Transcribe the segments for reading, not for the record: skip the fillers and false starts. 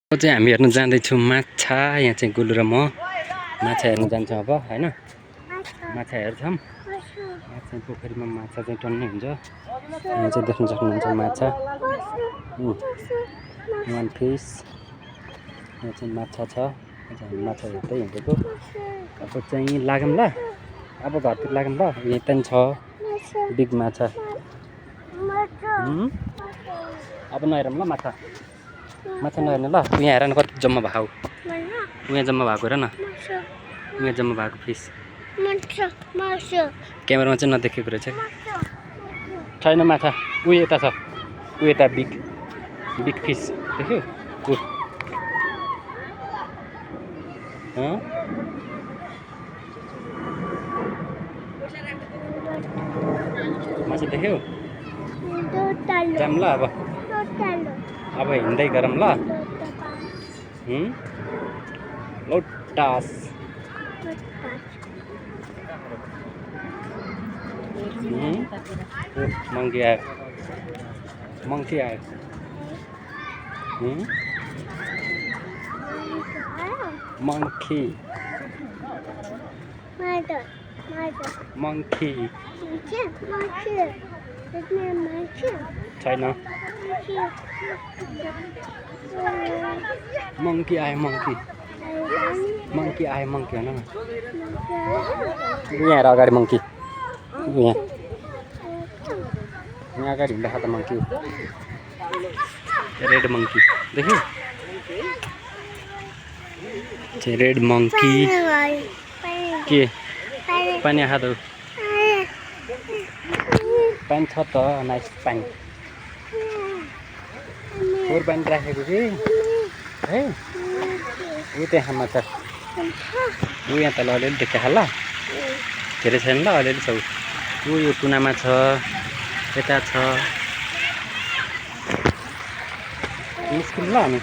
चाहिँ हामी हेर्न जाँदैछौँ माछा। यहाँ चाहिँ गोलु र म माछा हेर्न जान्छौँ अब हैन। माछा हेर्छौँ। यहाँ चाहिँ पोखरीमा माछा चाहिँ टन्नै हुन्छ। यहाँ चाहिँ देख्न सक्नुहुन्छ माछा। One fish. यहाँ चाहिँ माछा छ। हामी माछा हेर्दै हिँडेको। अब चाहिँ लागौँ ल। अब घरतिर लागौँ ल। यही पनि छ बिग माछा। अब नहेरौँ ल माछा। माछा नहेर्ने ल। यहाँ हेर न कति जम्मा भएको। यहाँ जम्मा भएको हेर न। यहाँ जम्मा भएको फिस। क्यामेरामा चाहिँ नदेखेको रहेछ। छैन माछा। उ यता छ। उ यता बिग फिस देख्यौ। माछा देख्यौ। जाम ल अब हिँड्दै गरौँ ल। लोटास मंकी आयो। मंकी आयो। मंकी मंकी छैन। मंकी आयो। मंकी आयो। मंकी होइन न। यहाँ हेर अगाडि मंकी। यहाँ अगाडि हिँड्दा त मंकी। रेड मंकी देख्यौ। रेड मंकी के पानी खाँदो। पानी छ त नाइस पानी। फोहोर पानी राखेको कि है। ऊ त्यहाँ माछा। ऊ यहाँ तल अलिअलि देखा ल। धेरै छैन ल अलिअलि छ। ऊ यो टुनामा छ। यता छ। निस्किनु ल हामी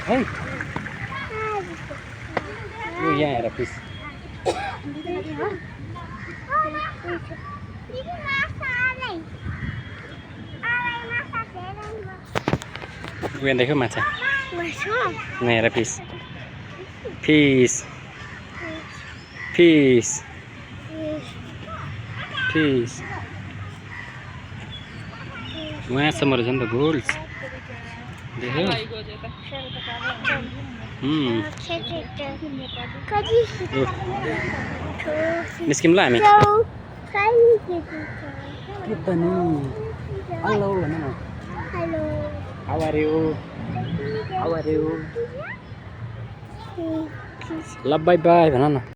है। ऊ यहाँ हेर फिस। यहाँ देख्यौ माछा। यहाँ हेर फिस। Fish fish fish. वहाँसम्म रहेछ नि त गोल्स देख्यौ। निस्किम ल हामी। के त नि हेलो भन न। How are you. ल बाई बाई भन न।